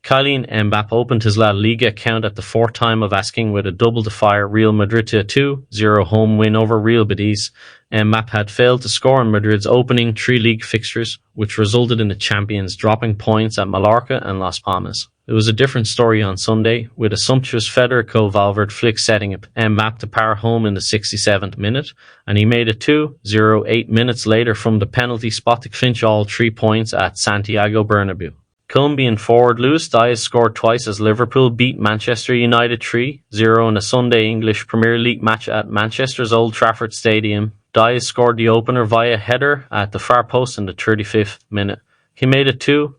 Kylian Mbappe opened his La Liga account at the fourth time of asking with a double to fire Real Madrid to a 2-0 home win over Real Betis. Mbappe had failed to score in Madrid's opening three league fixtures, which resulted in the champions dropping points at Mallorca and Las Palmas. It was a different story on Sunday, with a sumptuous Federico Valverde flick setting up Mbappe to power home in the 67th minute, and he made it 2-0 8 minutes later from the penalty spot to clinch all 3 points at Santiago Bernabeu. Colombian forward Luis Diaz scored twice as Liverpool beat Manchester United 3-0 in a Sunday English Premier League match at Manchester's Old Trafford Stadium. Diaz scored the opener via header at the far post in the 35th minute. He made it 2-0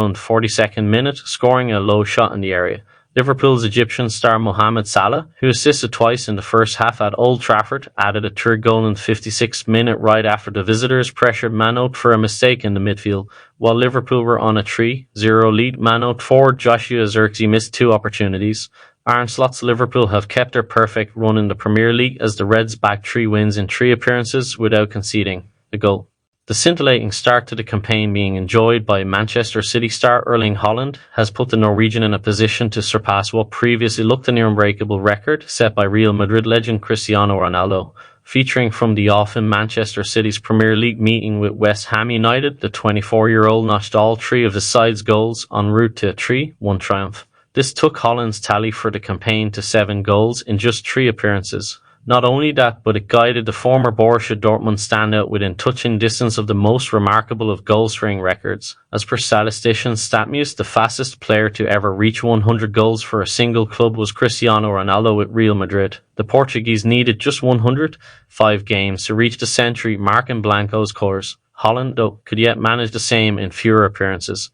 in the 42nd minute, scoring a low shot in the area. Liverpool's Egyptian star Mohamed Salah, who assisted twice in the first half at Old Trafford, added a third goal in the 56th minute right after the visitors pressured Manot for a mistake in the midfield. While Liverpool were on a 3-0 lead, Manot forward Joshua Zirkzee missed 2 opportunities. Arne Slot's Liverpool have kept their perfect run in the Premier League as the Reds bagged 3 wins in 3 appearances without conceding a goal. The scintillating start to the campaign being enjoyed by Manchester City star Erling Haaland has put the Norwegian in a position to surpass what previously looked a near unbreakable record set by Real Madrid legend Cristiano Ronaldo. Featuring from the off in Manchester City's Premier League meeting with West Ham United, the 24-year-old notched all 3 of his side's goals en route to a 3-1 triumph. This took Haaland's tally for the campaign to 7 goals in just 3 appearances. Not only that, but it guided the former Borussia Dortmund standout within touching distance of the most remarkable of goal-scoring records. As per statistician StatMuse, the fastest player to ever reach 100 goals for a single club was Cristiano Ronaldo with Real Madrid. The Portuguese needed just 105 games to reach the century mark in Blanco's colours. Haaland, though, could yet manage the same in fewer appearances.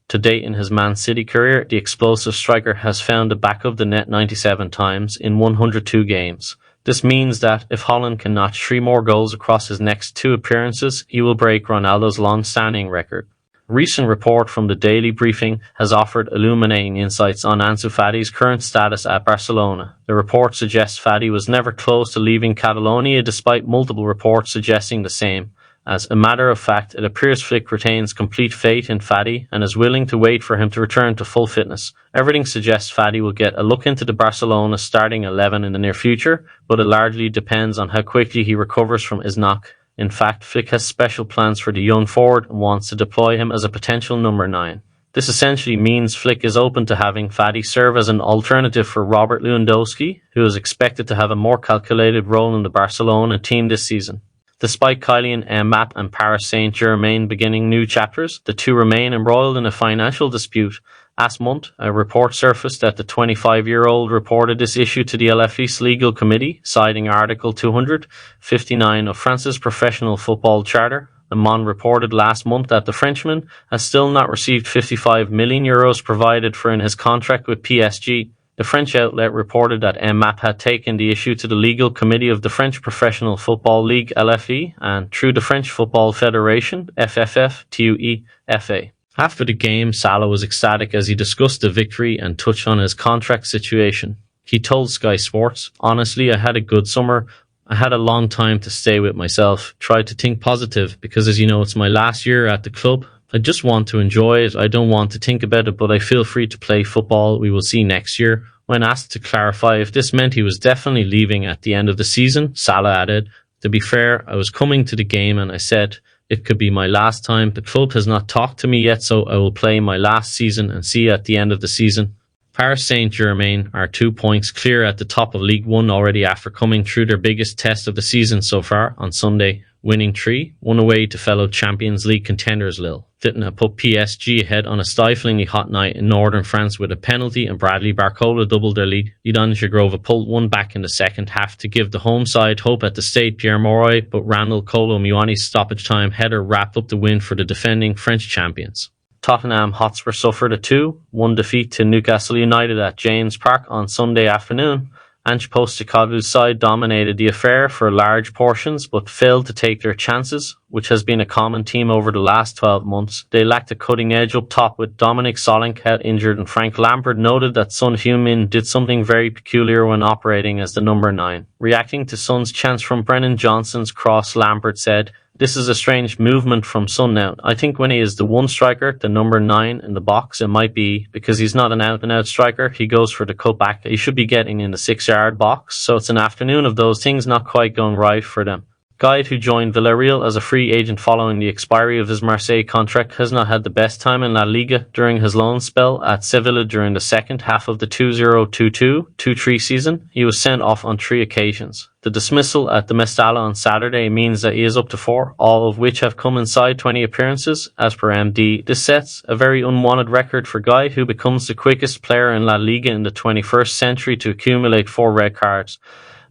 To date in his Man City career, the explosive striker has found the back of the net 97 times in 102 games. This means that if Haaland can notch 3 more goals across his next 2 appearances, he will break Ronaldo's long-standing record. A recent report from the Daily Briefing has offered illuminating insights on Ansu Fati's current status at Barcelona. The report suggests Fati was never close to leaving Catalonia despite multiple reports suggesting the same. As a matter of fact, it appears Flick retains complete faith in Fati and is willing to wait for him to return to full fitness. Everything suggests Fati will get a look into the Barcelona starting 11 in the near future, but it largely depends on how quickly he recovers from his knock. In fact, Flick has special plans for the young forward and wants to deploy him as a potential number 9. This essentially means Flick is open to having Fati serve as an alternative for Robert Lewandowski, who is expected to have a more calculated role in the Barcelona team this season. Despite Kylian Mbappe and Paris Saint-Germain beginning new chapters, the 2 remain embroiled in a financial dispute. Last month, a report surfaced that the 25-year-old reported this issue to the LFE's legal committee, citing Article 259 of France's Professional Football Charter. Le Monde reported last month that the Frenchman has still not received €55 million provided for in his contract with PSG. The French outlet reported that Mbappe had taken the issue to the legal committee of the French Professional Football League LFE and through the French Football Federation FFF-TUEFA. After the game, Salah was ecstatic as he discussed the victory and touched on his contract situation. He told Sky Sports, "Honestly, I had a good summer. I had a long time to stay with myself, tried to think positive because as you know, it's my last year at the club. I just want to enjoy it. I don't want to think about it, but I feel free to play football. We will see next year." When asked to clarify if this meant he was definitely leaving at the end of the season, Salah added, "To be fair, I was coming to the game and I said, it could be my last time. The club has not talked to me yet, so I will play my last season and see at the end of the season." Paris Saint-Germain are 2 points clear at the top of League One already after coming through their biggest test of the season so far on Sunday, winning 3-1 away to fellow Champions League contenders Lille. Fitting have put PSG ahead on a stiflingly hot night in northern France with a penalty and Bradley Barcola doubled their lead. Idan Shagrova pulled one back in the second half to give the home side hope at the Stade Pierre Mauroy, but Randall Kolo Muani's stoppage time header wrapped up the win for the defending French champions. Tottenham Hotspur suffered a 2-1 defeat to Newcastle United at James Park on Sunday afternoon. Ange Postecoglou's side dominated the affair for large portions but failed to take their chances, which has been a common theme over the last 12 months. They lacked a cutting edge up top with Dominic Solanke injured, and Frank Lampard noted that Son Heung-min did something very peculiar when operating as the number 9. Reacting to Son's chance from Brennan Johnson's cross, Lampard said, This is a strange movement from Son now. I think when he is the one striker, the number 9 in the box, it might be because he's not an out-and-out striker. He goes for the cutback. He should be getting in the 6-yard box. So it's an afternoon of those things not quite going right for them. Guide, who joined Villarreal as a free agent following the expiry of his Marseille contract, has not had the best time in La Liga during his loan spell at Sevilla during the second half of the 2022-23 season. He was sent off on 3 occasions. The dismissal at the Mestalla on Saturday means that he is up to 4, all of which have come inside 20 appearances, as per MD. This sets a very unwanted record for Guy, who becomes the quickest player in La Liga in the 21st century to accumulate 4 red cards,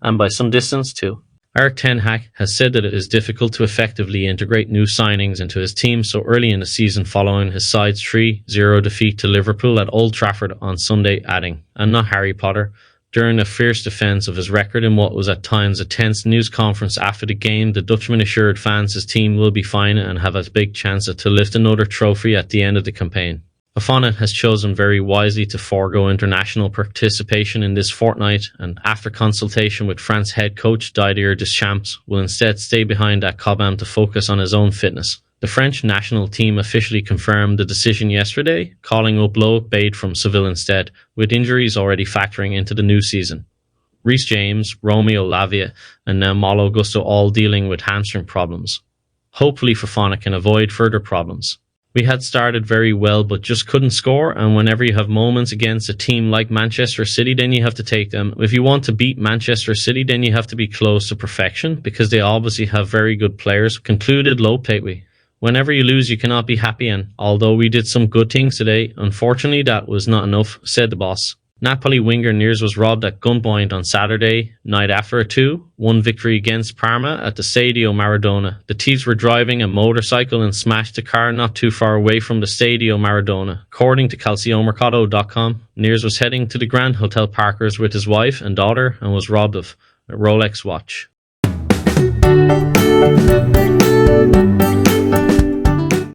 and by some distance too. Erik ten Hag has said that it is difficult to effectively integrate new signings into his team so early in the season following his side's 3-0 defeat to Liverpool at Old Trafford on Sunday, adding, "And not Harry Potter." During a fierce defence of his record in what was at times a tense news conference after the game, the Dutchman assured fans his team will be fine and have a big chance to lift another trophy at the end of the campaign. Fofana has chosen very wisely to forego international participation in this fortnight, and after consultation with France head coach Didier Deschamps, will instead stay behind at Cobham to focus on his own fitness. The French national team officially confirmed the decision yesterday, calling up Loic Bade from Seville instead, with injuries already factoring into the new season. Reece James, Romeo Lavia, and now Malo Gusto all dealing with hamstring problems. Hopefully Fofana can avoid further problems. We had started very well but just couldn't score, and whenever you have moments against a team like Manchester City, then you have to take them. If you want to beat Manchester City, then you have to be close to perfection, because they obviously have very good players, concluded Lopetegui. Whenever you lose, you cannot be happy, and although we did some good things today, unfortunately that was not enough, said the boss. Napoli winger Neres was robbed at gunpoint on Saturday night after a 2-1 victory against Parma at the Stadio Maradona. The thieves were driving a motorcycle and smashed a car not too far away from the Stadio Maradona. According to CalcioMercato.com, Neres was heading to the Grand Hotel Parkers with his wife and daughter and was robbed of a Rolex watch.